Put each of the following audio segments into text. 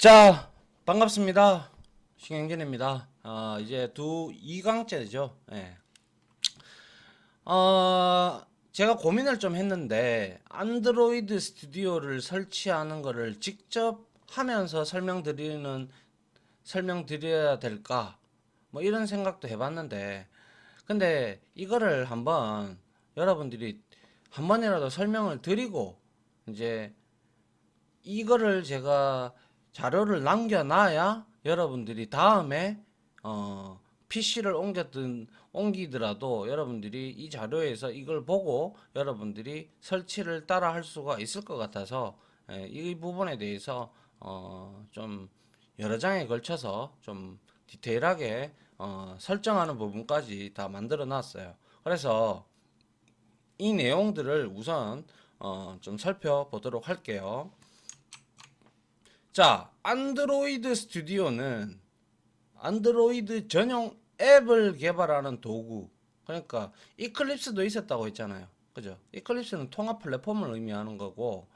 자, 반갑습니다. 신영진입니다. 이제 2강째죠. 예. 제가 고민을 좀 했는데, 안드로이드 스튜디오를 설치하는 거를 직접 하면서 설명드려야 될까? 뭐 이런 생각도 해봤는데, 근데 이거를 한번 여러분들이 한 번이라도 설명을 드리고, 이제 이거를 제가 자료를 남겨놔야 여러분들이 다음에 PC를 옮기더라도 여러분들이 이 자료에서 이걸 보고 여러분들이 설치를 따라 할 수가 있을 것 같아서 이 부분에 대해서 좀 여러 장에 걸쳐서 좀 디테일하게 설정하는 부분까지 다 만들어 놨어요. 그래서 이 내용들을 우선 좀 살펴보도록 할게요. 자, 안드로이드 스튜디오는 안드로이드 전용 앱을 개발하는 도구. 그러니까 이클립스도 있었다고 했잖아요. 그죠? 이클립스는 통합 플랫폼을 의미하는 거고.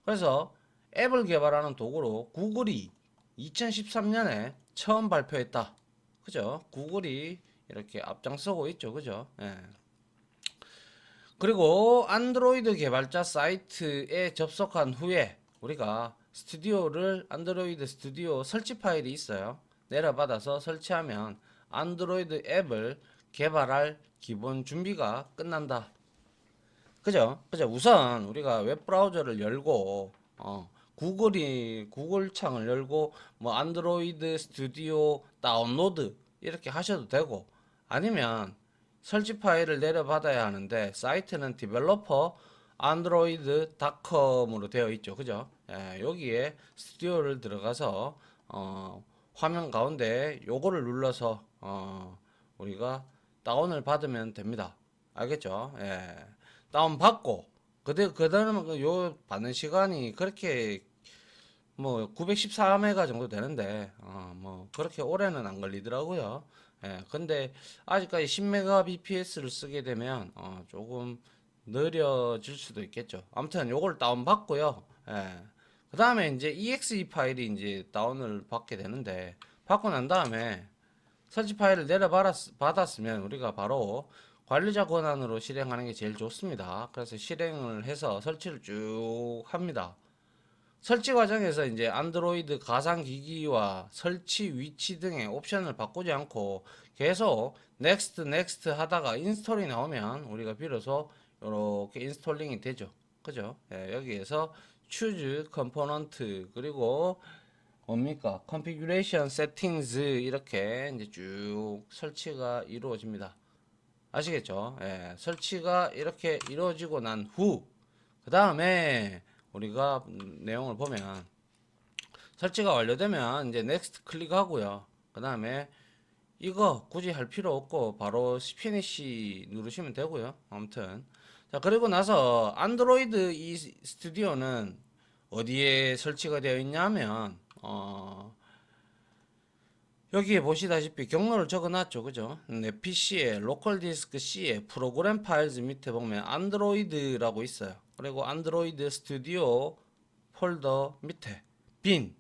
그래서 앱을 개발하는 도구로 구글이 2013년에 처음 발표했다. 그죠? 구글이 이렇게 앞장서고 있죠. 그죠? 예. 그리고 안드로이드 개발자 사이트에 접속한 후에 우리가 안드로이드 스튜디오 설치 파일이 있어요. 내려받아서 설치하면 안드로이드 앱을 개발할 기본 준비가 끝난다. 그죠? 우선 우리가 웹브라우저를 열고 구글 창을 열고 뭐 안드로이드 스튜디오 다운로드 이렇게 하셔도 되고, 아니면 설치 파일을 내려받아야 하는데 사이트는 디벨로퍼 android.com으로 되어 있죠. 그죠? 예, 여기에 스튜디오를 들어가서 화면 가운데 요거를 눌러서 우리가 다운을 받으면 됩니다. 알겠죠? 예. 다운 받고 그다음에 요 받는 시간이 그렇게 뭐 914메가 정도 되는데 뭐 그렇게 오래는 안 걸리더라고요. 예, 근데 아직까지 10메가bps를 쓰게 되면 조금 느려질 수도 있겠죠. 아무튼 요걸 다운 받고요. 예. 그 다음에 이제 exe 파일이 이제 다운을 받게 되는데, 받고 난 다음에 설치 파일을 받았으면 우리가 바로 관리자 권한으로 실행하는 게 제일 좋습니다. 그래서 실행을 해서 설치를 쭉 합니다. 설치 과정에서 이제 안드로이드 가상기기와 설치 위치 등의 옵션을 바꾸지 않고 계속 넥스트 하다가 인스톨이 나오면 우리가 비로소 이렇게 인스톨링이 되죠. 그죠? 예, 여기에서 choose component, 그리고 뭡니까? configuration settings, 이렇게 이제 쭉 설치가 이루어집니다. 아시겠죠? 예, 설치가 이렇게 이루어지고 난 후, 그 다음에 우리가 내용을 보면 설치가 완료되면 이제 next 클릭하고요. 그 다음에 이거 굳이 할 필요 없고 바로 피니시 누르시면 되고요. 아무튼 자, 그리고 나서 안드로이드 이 스튜디오는 어디에 설치가 되어 있냐면 여기에 보시다시피 경로를 적어놨죠. 그죠? 내 PC에 로컬 디스크 C에 프로그램 파일즈 밑에 보면 안드로이드라고 있어요. 그리고 안드로이드 스튜디오 폴더 밑에 빈,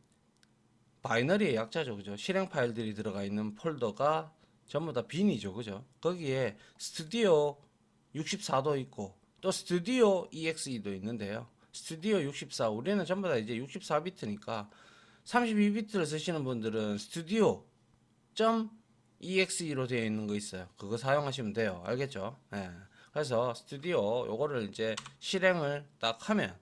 바이너리의 약자죠. 그죠? 실행 파일들이 들어가 있는 폴더가 전부 다 빈이죠. 그죠? 거기에 스튜디오 64도 있고 또 스튜디오 EXE도 있는데요. 스튜디오 64, 우리는 전부 다 이제 64비트니까 32비트를 쓰시는 분들은 스튜디오 .exe로 되어 있는 거 있어요. 그거 사용하시면 돼요. 알겠죠? 예. 그래서 스튜디오 요거를 이제 실행을 딱 하면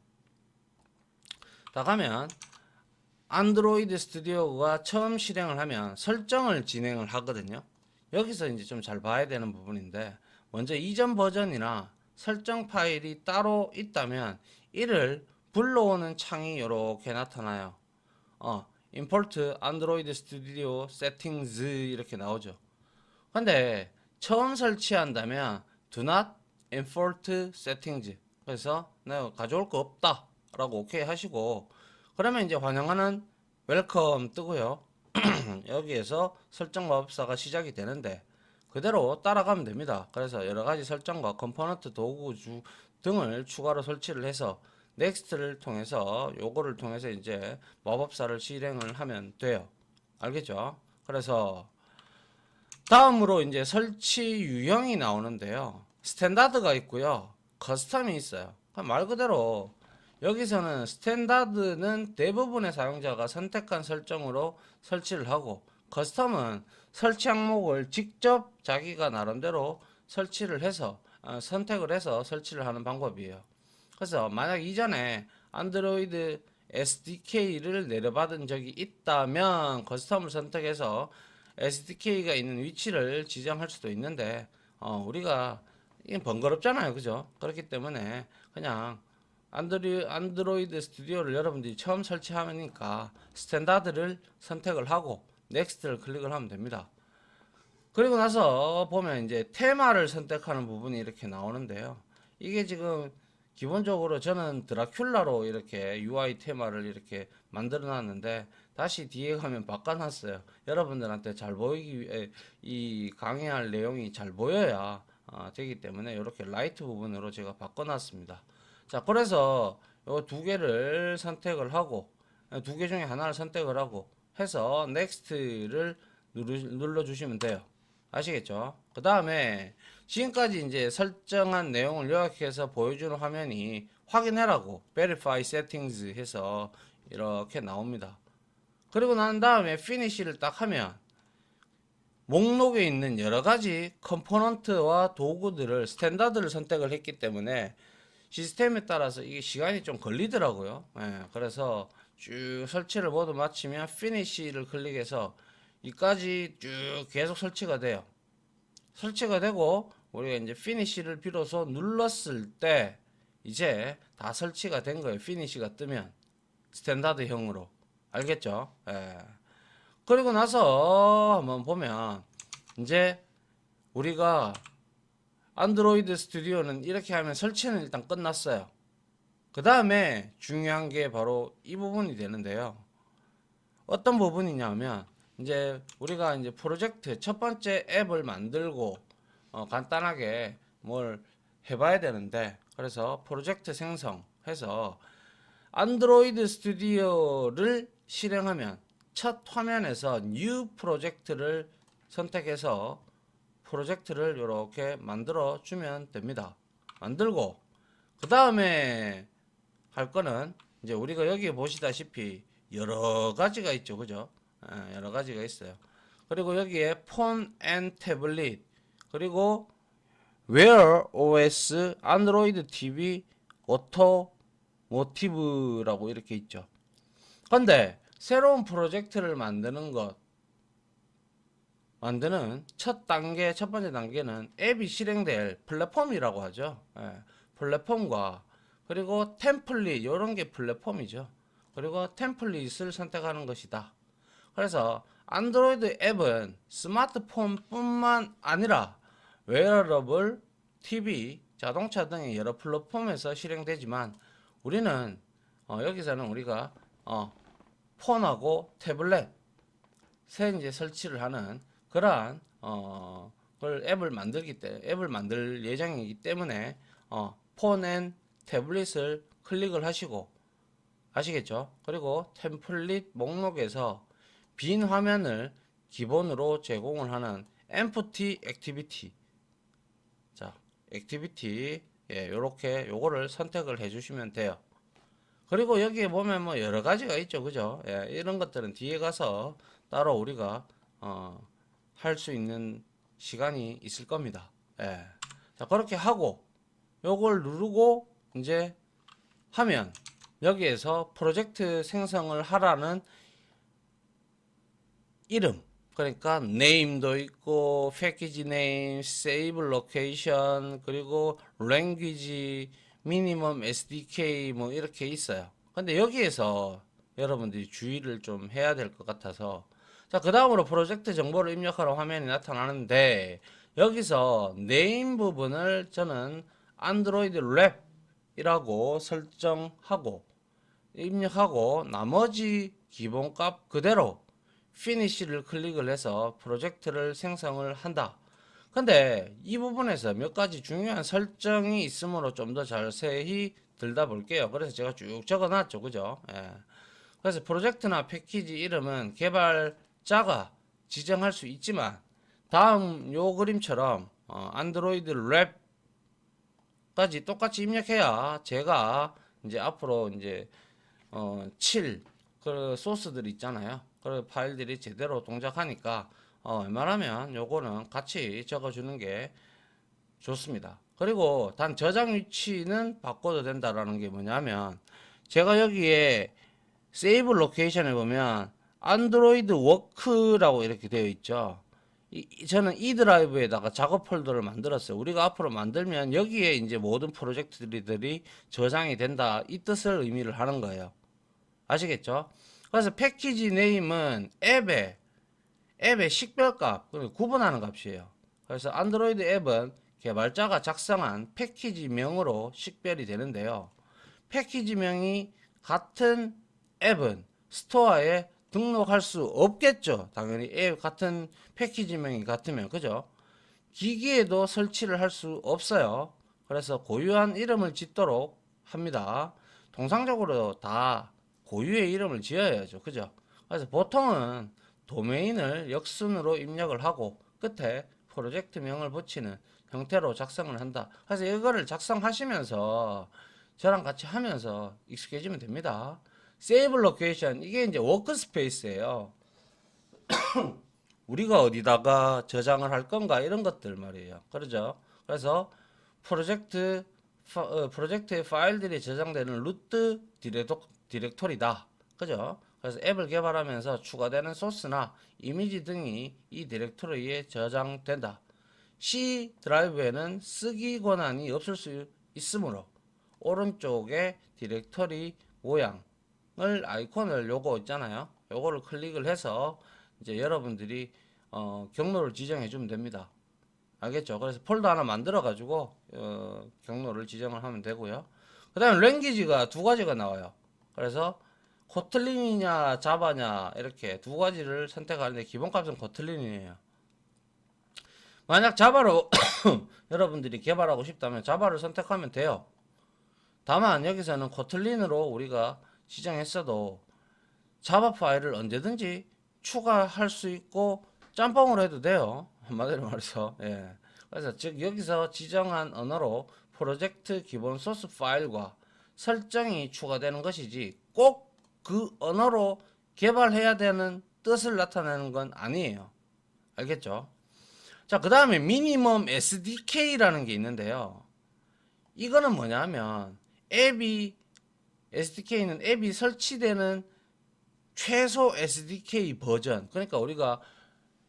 안드로이드 스튜디오가 처음 실행을 하면 설정을 진행을 하거든요. 여기서 이제 좀 잘 봐야 되는 부분인데, 먼저 이전 버전이나 설정 파일이 따로 있다면 이를 불러오는 창이 이렇게 나타나요. import android studio settings 이렇게 나오죠. 근데 처음 설치한다면 do not import settings, 그래서 내가 가져올 거 없다 라고 오케이 하시고, 그러면 이제 환영하는 웰컴 뜨고요. 여기에서 설정 마법사가 시작이 되는데 그대로 따라가면 됩니다. 그래서 여러가지 설정과 컴포넌트 도구 등을 추가로 설치를 해서 넥스트를 통해서 요거를 통해서 이제 마법사를 실행을 하면 돼요. 알겠죠? 그래서 다음으로 이제 설치 유형이 나오는데요. 스탠다드가 있고요. 커스텀이 있어요. 말 그대로 여기서는 스탠다드는 대부분의 사용자가 선택한 설정으로 설치를 하고, 커스텀은 설치 항목을 직접 자기가 나름대로 설치를 해서 선택을 해서 설치를 하는 방법이에요. 그래서 만약 이전에 안드로이드 SDK를 내려받은 적이 있다면 커스텀을 선택해서 SDK가 있는 위치를 지정할 수도 있는데, 우리가 이게 번거롭잖아요, 그죠? 그렇기 때문에 그냥 안드로이드 스튜디오를 여러분들이 처음 설치하니까 스탠다드를 선택을 하고 넥스트를 클릭을 하면 됩니다. 그리고 나서 보면 이제 테마를 선택하는 부분이 이렇게 나오는데요. 이게 지금 기본적으로 저는 드라큘라로 이렇게 UI 테마를 이렇게 만들어 놨는데, 다시 뒤에 가면 바꿔놨어요. 여러분들한테 잘 보이기 위해 이 강의할 내용이 잘 보여야 되기 때문에 이렇게 라이트 부분으로 제가 바꿔놨습니다. 자, 그래서 요 두 개를 선택을 하고, 두 개 중에 하나를 선택을 하고 해서 넥스트를 눌러주시면 돼요. 아시겠죠? 그 다음에 지금까지 이제 설정한 내용을 요약해서 보여주는 화면이 확인해라고 Verify Settings 해서 이렇게 나옵니다. 그리고 난 다음에 Finish를 딱 하면 목록에 있는 여러 가지 컴포넌트와 도구들을 스탠다드를 선택을 했기 때문에 시스템에 따라서 이게 시간이 좀 걸리더라고요. 그래서 쭉 설치를 모두 마치면 Finish를 클릭해서 이까지 쭉 계속 설치가 돼요. 설치가 되고 우리가 이제 피니시를 비로소 눌렀을 때 이제 다 설치가 된 거예요. 피니시가 뜨면 스탠다드형으로. 알겠죠? 예. 그리고 나서 한번 보면 이제 우리가 안드로이드 스튜디오는 이렇게 하면 설치는 일단 끝났어요. 그 다음에 중요한 게 바로 이 부분이 되는데요. 어떤 부분이냐면 이제 우리가 이제 프로젝트 첫 번째 앱을 만들고 간단하게 뭘 해봐야 되는데, 그래서 프로젝트 생성해서 안드로이드 스튜디오를 실행하면 첫 화면에서 New 프로젝트를 선택해서 프로젝트를 이렇게 만들어 주면 됩니다. 만들고 그 다음에 할 거는 이제 우리가 여기 보시다시피 여러 가지가 있죠, 그죠? 여러 가지가 있어요. 그리고 여기에 폰 앤 태블릿, 그리고 Wear OS, 안드로이드 TV, 오토모티브라고 이렇게 있죠. 근데 새로운 프로젝트를 만드는 첫 번째 단계는 앱이 실행될 플랫폼이라고 하죠. 플랫폼과 그리고 템플릿, 이런 게 플랫폼이죠. 그리고 템플릿을 선택하는 것이다. 그래서 안드로이드 앱은 스마트폰뿐만 아니라 웨어러블, TV, 자동차 등의 여러 플랫폼에서 실행되지만 우리는 여기서는 우리가 폰하고 태블릿에 이제 설치를 하는 그러한 걸 앱을 만들 예정이기 때문에 폰 앤 태블릿을 클릭을 하시고, 아시겠죠? 그리고 템플릿 목록에서 빈 화면을 기본으로 제공을 하는 Empty Activity, 자, 액티비티, 요거를 선택을 해주시면 돼요. 그리고 여기에 보면 뭐 여러 가지가 있죠, 그죠? 이런 것들은 뒤에 가서 따로 우리가 할 수 있는 시간이 있을 겁니다. 자, 그렇게 하고 요걸 누르고 이제 하면 여기에서 프로젝트 생성을 하라는 이름, 그러니까 네임도 있고 패키지 네임, 세이브 로케이션, 그리고 랭귀지, 미니멈 SDK 뭐 이렇게 있어요. 근데 여기에서 여러분들이 주의를 좀 해야 될 것 같아서, 자, 그 다음으로 프로젝트 정보를 입력하는 화면이 나타나는데 여기서 네임 부분을 저는 안드로이드 랩이라고 설정하고 입력하고 나머지 기본값 그대로 피니시를 클릭을 해서 프로젝트를 생성을 한다. 근데 이 부분에서 몇 가지 중요한 설정이 있으므로 좀 더 자세히 들다 볼게요. 그래서 제가 쭉 적어놨죠. 그죠? 예. 그래서 프로젝트나 패키지 이름은 개발자가 지정할 수 있지만 다음 요 그림처럼 안드로이드 랩까지 똑같이 입력해야 제가 이제 앞으로 이제 7 그 소스들 있잖아요. 그 파일들이 제대로 동작하니까 웬만하면 요거는 같이 적어주는 게 좋습니다. 그리고 단 저장 위치는 바꿔도 된다라는 게 뭐냐면 제가 여기에 세이브 로케이션에 보면 안드로이드 워크라고 이렇게 되어 있죠. 저는 이 드라이브에다가 작업 폴더를 만들었어요. 우리가 앞으로 만들면 여기에 이제 모든 프로젝트들이 저장이 된다. 이 뜻을 의미를 하는 거예요. 아시겠죠? 그래서 패키지 네임은 앱의 식별값, 구분하는 값이에요. 그래서 안드로이드 앱은 개발자가 작성한 패키지명으로 식별이 되는데요. 패키지명이 같은 앱은 스토어에 등록할 수 없겠죠. 당연히 앱 같은 패키지명이 같으면, 그죠? 기기에도 설치를 할 수 없어요. 그래서 고유한 이름을 짓도록 합니다. 통상적으로 다 고유의 이름을 지어야죠. 그죠? 그래서 보통은 도메인을 역순으로 입력을 하고 끝에 프로젝트명을 붙이는 형태로 작성을 한다. 그래서 이거를 작성하시면서 저랑 같이 하면서 익숙해지면 됩니다. 세이브 로케이션 이게 이제 워크스페이스예요. 우리가 어디다가 저장을 할 건가 이런 것들 말이에요. 그러죠? 그래서 프로젝트의 파일들이 저장되는 루트 디렉토리다. 그죠? 그래서 앱을 개발하면서 추가되는 소스나 이미지 등이 이 디렉토리에 저장된다. C 드라이브에는 쓰기 권한이 없을 수 있으므로 오른쪽에 디렉토리 모양을 아이콘을 요거 있잖아요. 요거를 클릭을 해서 이제 여러분들이 경로를 지정해 주면 됩니다. 알겠죠? 그래서 폴더 하나 만들어 가지고 경로를 지정을 하면 되고요. 그 다음에 랭귀지가 두 가지가 나와요. 그래서 코틀린이냐 자바냐 이렇게 두 가지를 선택하는데 기본값은 코틀린이에요. 만약 자바로 여러분들이 개발하고 싶다면 자바를 선택하면 돼요. 다만 여기서는 코틀린으로 우리가 지정했어도 자바 파일을 언제든지 추가할 수 있고 짬뽕으로 해도 돼요. 한마디로 말해서. 예. 그래서 즉 여기서 지정한 언어로 프로젝트 기본 소스 파일과 설정이 추가되는 것이지 꼭 그 언어로 개발해야 되는 뜻을 나타내는 건 아니에요. 알겠죠? 자, 그 다음에 미니멈 SDK라는 게 있는데요. 이거는 뭐냐면 SDK는 앱이 설치되는 최소 SDK 버전. 그러니까 우리가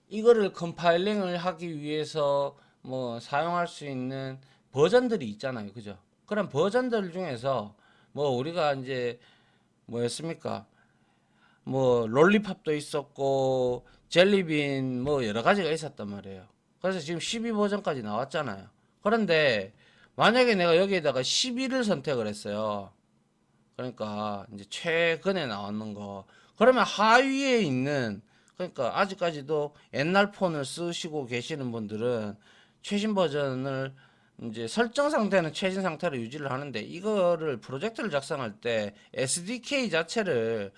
이거를 컴파일링을 하기 위해서 뭐 사용할 수 있는 버전들이 있잖아요. 그죠? 그런 버전들 중에서 뭐 우리가 이제 뭐였습니까? 뭐 롤리팝도 있었고 젤리빈 뭐 여러 가지가 있었단 말이에요. 그래서 지금 12 버전까지 나왔잖아요. 그런데 만약에 내가 여기에다가 11을 선택을 했어요. 그러니까 이제 최근에 나왔는 거. 그러면 하위에 있는 그러니까 아직까지도 옛날 폰을 쓰시고 계시는 분들은 최신 버전을 이제 설정 상태는 최신 상태로 유지를 하는데 이거를 프로젝트를 작성할 때 SDK 자체를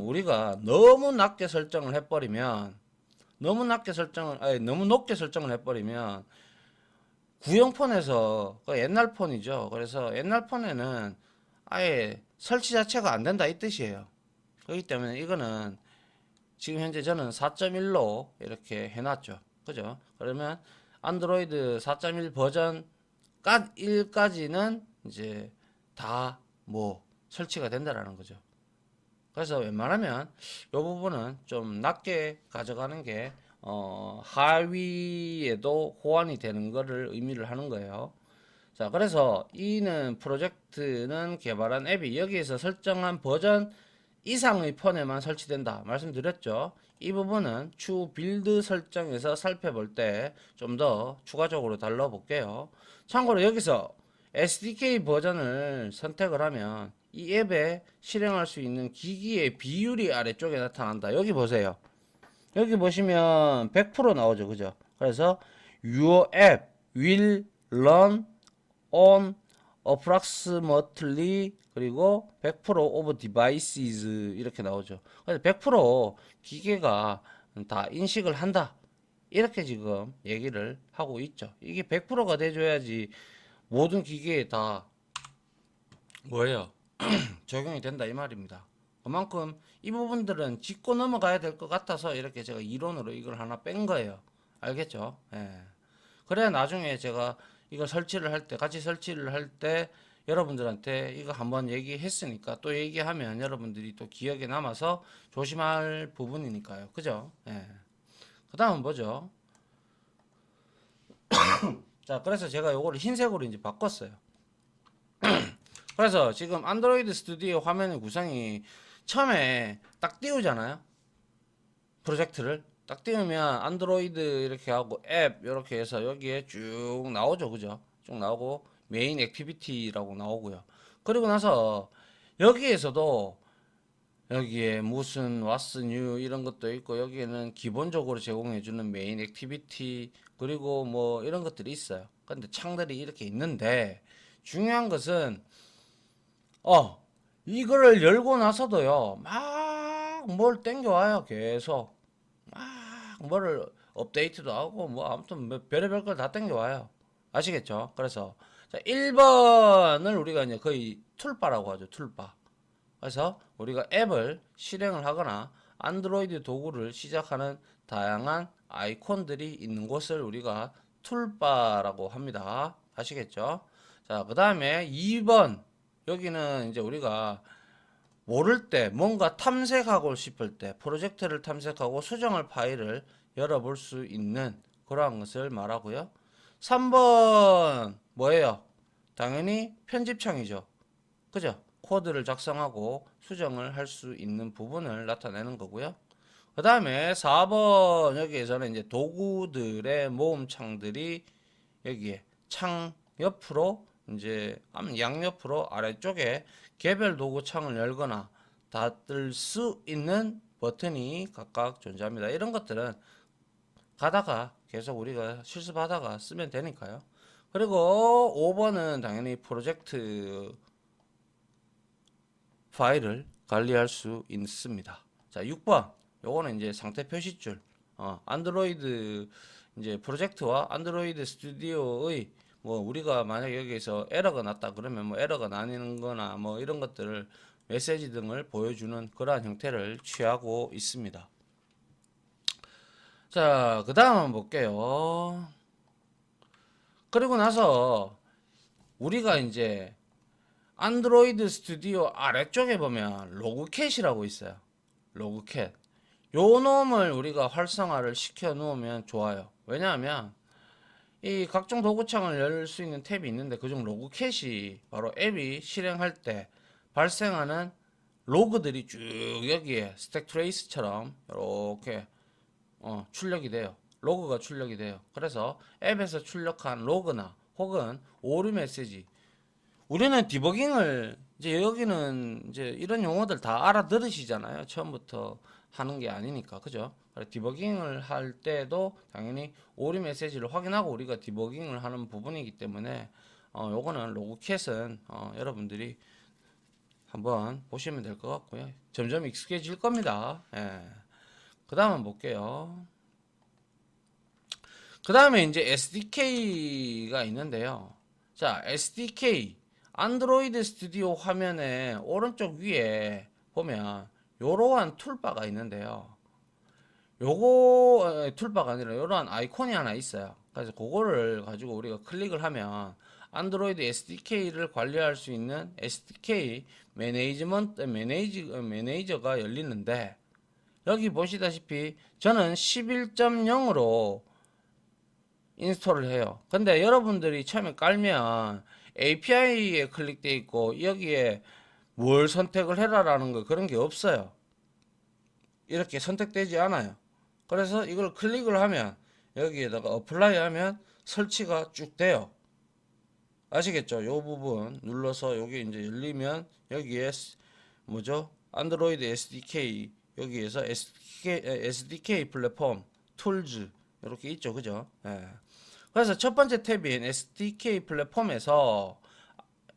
우리가 너무 낮게 설정을 해버리면 너무 높게 설정을 해버리면 구형폰에서 그 옛날 폰이죠. 그래서 옛날 폰에는 아예 설치 자체가 안 된다 이 뜻이에요. 그렇기 때문에 이거는 지금 현재 저는 4.1로 이렇게 해놨죠. 그죠? 그러면 안드로이드 4.1 버전 1까지는 이제 다 뭐 설치가 된다라는 거죠. 그래서 웬만하면 이 부분은 좀 낮게 가져가는 게 하위에도 호환이 되는 거를 의미를 하는 거예요. 자, 그래서 이는 프로젝트는 개발한 앱이 여기에서 설정한 버전 이상의 폰에만 설치된다 말씀드렸죠. 이 부분은 추후 빌드 설정에서 살펴볼 때 좀 더 추가적으로 달라볼게요. 참고로 여기서 SDK 버전을 선택을 하면 이 앱에 실행할 수 있는 기기의 비율이 아래쪽에 나타난다. 여기 보세요. 여기 보시면 100% 나오죠. 그죠? 그래서 Your app will run on approximately 그리고 100% of devices 이렇게 나오죠. 그래서 100% 기계가 다 인식을 한다. 이렇게 지금 얘기를 하고 있죠. 이게 100%가 돼줘야지 모든 기계에 다 뭐예요? 적용이 된다 이 말입니다. 그만큼 이 부분들은 짚고 넘어가야 될 것 같아서 이렇게 제가 이론으로 이걸 하나 뺀 거예요. 알겠죠? 예. 그래야 나중에 제가 이거 설치를 할 때, 같이 설치를 할 때 여러분들한테 이거 한번 얘기했으니까 또 얘기하면 여러분들이 또 기억에 남아서 조심할 부분이니까요. 그죠? 예. 그 다음은 뭐죠? 자, 그래서 제가 요거를 흰색으로 이제 바꿨어요. 그래서 지금 안드로이드 스튜디오 화면의 구성이 처음에 딱 띄우잖아요. 프로젝트를 딱 띄우면 안드로이드 이렇게 하고 앱 이렇게 해서 여기에 쭉 나오죠. 그죠? 쭉 나오고 메인 액티비티라고 나오고요. 그리고 나서 여기에서도 여기에 무슨 what's new 이런 것도 있고 여기에는 기본적으로 제공해주는 메인 액티비티 그리고 뭐 이런 것들이 있어요. 근데 창들이 이렇게 있는데 중요한 것은 이거를 열고 나서도요 막 뭘 땡겨와요. 계속 막 뭐를 업데이트도 하고 뭐 아무튼 뭐 별의별 걸 다 땡겨와요. 아시겠죠? 그래서 자, 1번을 우리가 이제 거의 툴바라고 하죠. 툴바. 그래서 우리가 앱을 실행을 하거나 안드로이드 도구를 시작하는 다양한 아이콘들이 있는 곳을 우리가 툴바라고 합니다. 아시겠죠? 자, 그 다음에 2번. 여기는 이제 우리가 모를 때 뭔가 탐색하고 싶을 때 프로젝트를 탐색하고 수정할 파일을 열어볼 수 있는 그러한 것을 말하고요. 3번 뭐예요? 당연히 편집창이죠. 그죠? 코드를 작성하고 수정을 할 수 있는 부분을 나타내는 거고요. 그 다음에 4번 여기에서는 이제 도구들의 모음창들이 여기에 창 옆으로 이제 양옆으로 아래쪽에 개별 도구 창을 열거나 닫을 수 있는 버튼이 각각 존재합니다. 이런 것들은 가다가 계속 우리가 실습하다가 쓰면 되니까요. 그리고 5번은 당연히 프로젝트 파일을 관리할 수 있습니다. 자, 6번. 요거는 이제 상태 표시줄. 안드로이드 이제 프로젝트와 안드로이드 스튜디오의 뭐 우리가 만약 여기에서 에러가 났다 그러면 뭐 에러가 나는 거나 뭐 이런 것들을 메시지 등을 보여주는 그러한 형태를 취하고 있습니다. 자, 그 다음 한번 볼게요. 그리고 나서 우리가 이제 안드로이드 스튜디오 아래쪽에 보면 로그캣이라고 있어요. 로그캣. 요 놈을 우리가 활성화를 시켜 놓으면 좋아요. 왜냐하면 이 각종 도구창을 열 수 있는 탭이 있는데 그중 로그캣이 바로 앱이 실행할 때 발생하는 로그들이 쭉 여기에 스택 트레이스처럼 이렇게 출력이 돼요. 로그가 출력이 돼요. 그래서 앱에서 출력한 로그나 혹은 오류 메시지 우리는 디버깅을 이제 여기는 이제 이런 용어들 다 알아들으시잖아요. 처음부터 하는 게 아니니까. 그죠? 디버깅을 할 때도 당연히 오류 메시지를 확인하고 우리가 디버깅을 하는 부분이기 때문에 요거는 로그캣은 여러분들이 한번 보시면 될 것 같고요. 점점 익숙해질 겁니다. 예. 그 다음 한번 볼게요. 그 다음에 이제 SDK가 있는데요. 자, SDK 안드로이드 스튜디오 화면의 오른쪽 위에 보면 이러한 툴바가 있는데요. 요거 툴바가 아니라 이러한 아이콘이 하나 있어요. 그래서 그거를 가지고 우리가 클릭을 하면 안드로이드 SDK를 관리할 수 있는 SDK 매니저가 열리는데 여기 보시다시피 저는 11.0으로 인스톨을 해요. 근데 여러분들이 처음에 깔면 API에 클릭돼 있고 여기에 뭘 선택을 해라라는 거 그런 게 없어요. 이렇게 선택되지 않아요. 그래서 이걸 클릭을 하면 여기에다가 어플라이 하면 설치가 쭉 돼요. 아시겠죠? 요 부분 눌러서 여기 이제 열리면 여기에 뭐죠? 안드로이드 SDK 여기에서 SDK 플랫폼 툴즈 이렇게 있죠. 그죠? 예. 그래서 첫 번째 탭인 SDK 플랫폼에서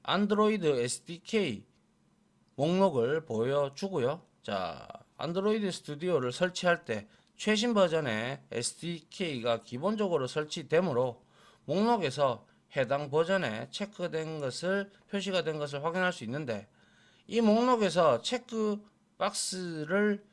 안드로이드 SDK 목록을 보여주고요. 자, 안드로이드 스튜디오를 설치할 때 최신 버전의 SDK가 기본적으로 설치되므로 목록에서 해당 버전에 체크된 것을 표시가 된 것을 확인할 수 있는데, 이 목록에서 체크 박스를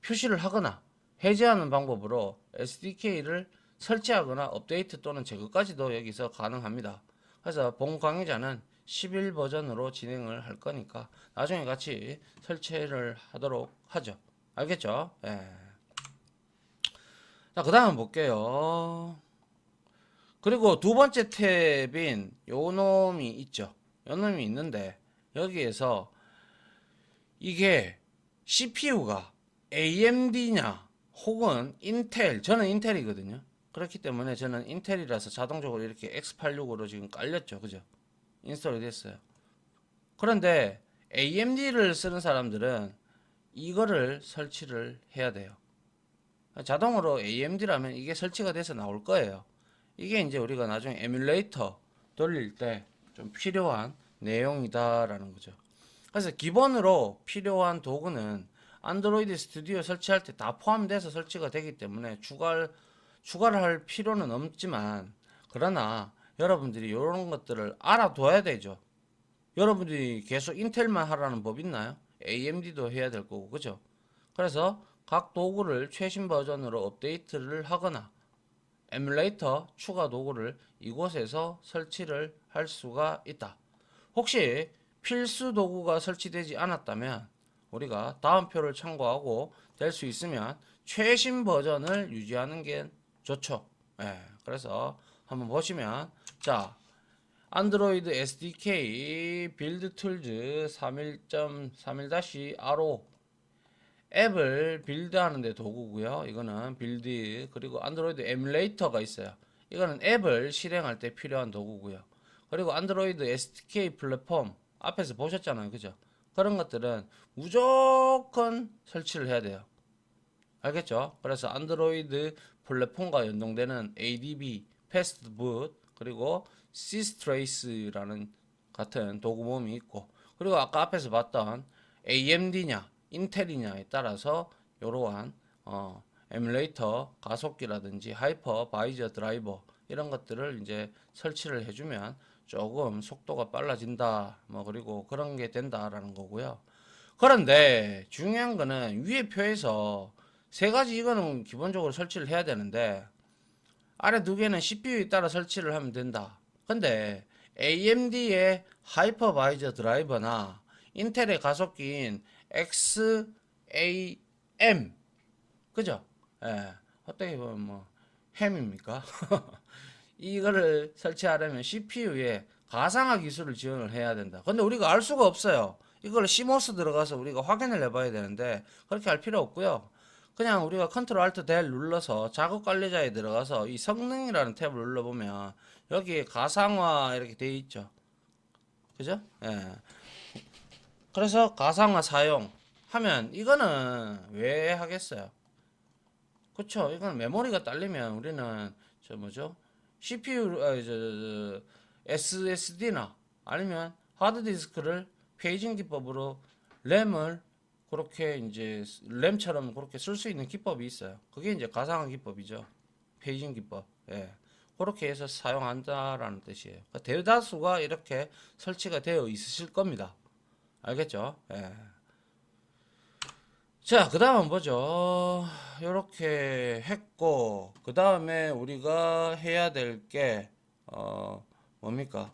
표시를 하거나 해제하는 방법으로 SDK를 설치하거나 업데이트 또는 제거까지도 여기서 가능합니다. 그래서 본 강의자는 11 버전으로 진행을 할 거니까 나중에 같이 설치를 하도록 하죠. 알겠죠? 예. 자, 그 다음 볼게요. 그리고 두 번째 탭인 요 놈이 있죠. 요 놈이 있는데, 여기에서 이게 CPU가 AMD냐 혹은 인텔, 저는 인텔이거든요. 그렇기 때문에 저는 인텔이라서 자동적으로 이렇게 X86으로 지금 깔렸죠. 그죠? 인스톨이 됐어요. 그런데 AMD를 쓰는 사람들은 이거를 설치를 해야 돼요. 자동으로 AMD라면 이게 설치가 돼서 나올 거예요. 이게 이제 우리가 나중에 에뮬레이터 돌릴 때 좀 필요한 내용이다라는 거죠. 그래서 기본으로 필요한 도구는 안드로이드 스튜디오 설치할 때 다 포함돼서 설치가 되기 때문에 추가를 할 필요는 없지만, 그러나 여러분들이 이런 것들을 알아둬야 되죠. 여러분들이 계속 인텔만 하라는 법 있나요? AMD도 해야 될 거고, 그죠? 그래서 각 도구를 최신 버전으로 업데이트를 하거나 에뮬레이터 추가 도구를 이곳에서 설치를 할 수가 있다. 혹시 필수 도구가 설치되지 않았다면 우리가 다음 표를 참고하고 될 수 있으면 최신 버전을 유지하는 게 좋죠. 예, 그래서 한번 보시면, 자, 안드로이드 SDK 빌드 툴즈 31.31-RO 앱을 빌드하는데 도구고요. 이거는 빌드, 그리고 안드로이드 에뮬레이터가 있어요. 이거는 앱을 실행할 때 필요한 도구고요. 그리고 안드로이드 SDK 플랫폼 앞에서 보셨잖아요. 그죠? 그런 것들은 무조건 설치를 해야 돼요. 알겠죠? 그래서 안드로이드 플랫폼과 연동되는 ADB, 패스트붓, 그리고 시스트레이스라는 같은 도구모음이 있고, 그리고 아까 앞에서 봤던 AMD냐 인텔이냐에 따라서 이러한 에뮬레이터 가속기라든지 하이퍼 바이저 드라이버 이런 것들을 이제 설치를 해주면 조금 속도가 빨라진다, 뭐 그리고 그런 게 된다라는 거고요. 그런데 중요한 거는 위에 표에서 세 가지 이거는 기본적으로 설치를 해야 되는데, 아래 두 개는 CPU에 따라 설치를 하면 된다. 근데 AMD의 하이퍼바이저 드라이버나 인텔의 가속기인 XAM, 그죠? 예, 어떻게 보면 뭐 햄입니까? 이거를 설치하려면 CPU에 가상화 기술을 지원을 해야 된다. 근데 우리가 알 수가 없어요. 이걸 CMOS 들어가서 우리가 확인을 해봐야 되는데 그렇게 할 필요 없고요. 그냥 우리가 컨트롤 알트 델 눌러서 작업 관리자에 들어가서 이 성능이라는 탭을 눌러보면 여기에 가상화 이렇게 되어 있죠. 그죠? 예. 그래서 가상화 사용하면 이거는 왜 하겠어요? 그쵸? 이건 메모리가 딸리면 우리는 저 뭐죠? CPU, SSD나 아니면 하드디스크를 페이징 기법으로 램을 그렇게 이제 램처럼 그렇게 쓸 수 있는 기법이 있어요. 그게 이제 가상화 기법이죠. 페이징 기법. 예. 그렇게 해서 사용한다라는 뜻이에요. 그러니까 대다수가 이렇게 설치가 되어 있으실 겁니다. 알겠죠? 예. 자, 그 다음 한번 보죠. 이렇게 했고, 그 다음에 우리가 해야 될 게, 뭡니까?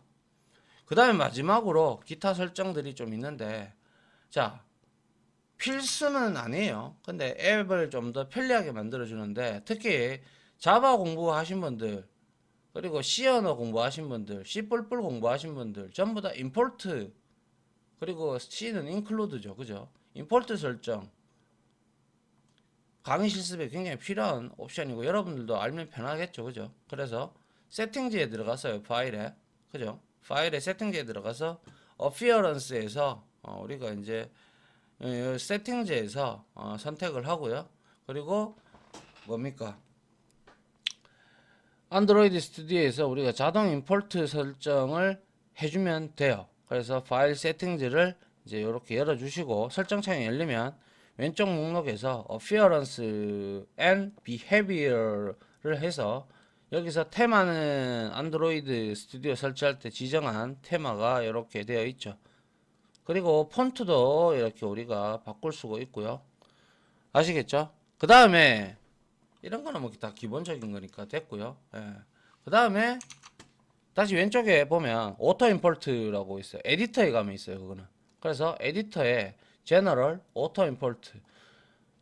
그 다음에 마지막으로 기타 설정들이 좀 있는데, 자, 필수는 아니에요. 근데 앱을 좀 더 편리하게 만들어주는데, 특히 자바 공부하신 분들, 그리고 C 언어 공부하신 분들, C++ 공부하신 분들, 전부 다 임포트, 그리고 C는 인클루드죠. 그죠? 임포트 설정. 강의 실습에 굉장히 필요한 옵션이고 여러분들도 알면 편하겠죠. 그죠? 그래서 세팅지에 들어가서요. 파일에. 그죠? 파일에 세팅지에 들어가서 appearance에서 우리가 이제 세팅지에서 선택을 하고요. 그리고 뭡니까? 안드로이드 스튜디오에서 우리가 자동 임포트 설정을 해주면 돼요. 그래서 파일 세팅즈를 이제 이렇게 열어주시고 설정창이 열리면 왼쪽 목록에서 Appearance and Behavior를 해서 여기서 테마는 안드로이드 스튜디오 설치할 때 지정한 테마가 이렇게 되어 있죠. 그리고 폰트도 이렇게 우리가 바꿀 수가 있고요. 아시겠죠? 그 다음에 이런 거는 뭐 다 기본적인 거니까 됐고요. 예. 그 다음에 다시 왼쪽에 보면 오토 임포트라고 있어요. 에디터에 가면 있어요. 그거는. 그래서 에디터에 제너럴 오토 임포트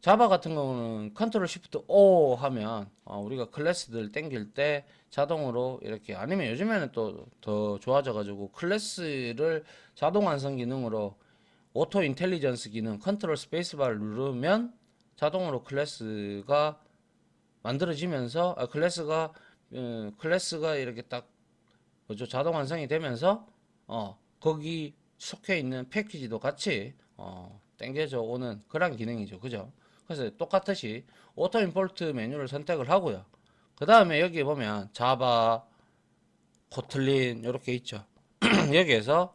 자바 같은 경우는 컨트롤 시프트 O 하면 우리가 클래스들 땡길 때 자동으로 이렇게 아니면 요즘에는 또 더 좋아져 가지고 클래스를 자동 완성 기능으로 오토 인텔리전스 기능 컨트롤 스페이스바를 누르면 자동으로 클래스가 만들어지면서 클래스가 이렇게 딱 그죠? 자동 완성이 되면서 거기 속해 있는 패키지도 같이 땡겨져 오는 그런 기능이죠. 그죠? 그래서 똑같이 오토 임포트 메뉴를 선택을 하고요. 그 다음에 여기 보면 자바, 코틀린 이렇게 있죠. 여기에서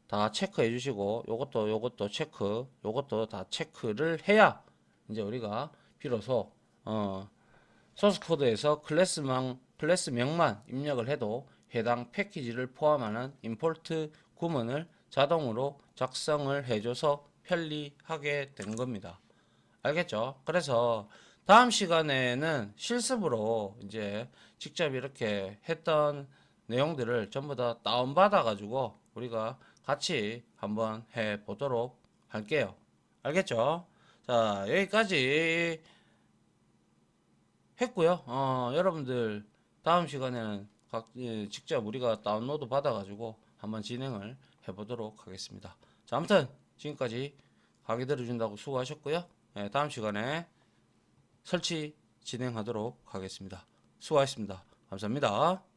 다 체크해 주시고 요것도 체크, 요것도 다 체크를 해야 이제 우리가 비로소 소스 코드에서 클래스명만 입력을 해도 해당 패키지를 포함하는 임포트 구문을 자동으로 작성을 해줘서 편리하게 된 겁니다. 알겠죠? 그래서 다음 시간에는 실습으로 이제 직접 이렇게 했던 내용들을 전부 다 다운받아 가지고 우리가 같이 한번 해 보도록 할게요. 알겠죠? 자, 여기까지 했고요. 여러분들 다음 시간에는 직접 우리가 다운로드 받아가지고 한번 진행을 해보도록 하겠습니다. 자, 아무튼 지금까지 강의 들어준다고 수고하셨고요. 네, 다음 시간에 설치 진행하도록 하겠습니다. 수고하셨습니다. 감사합니다.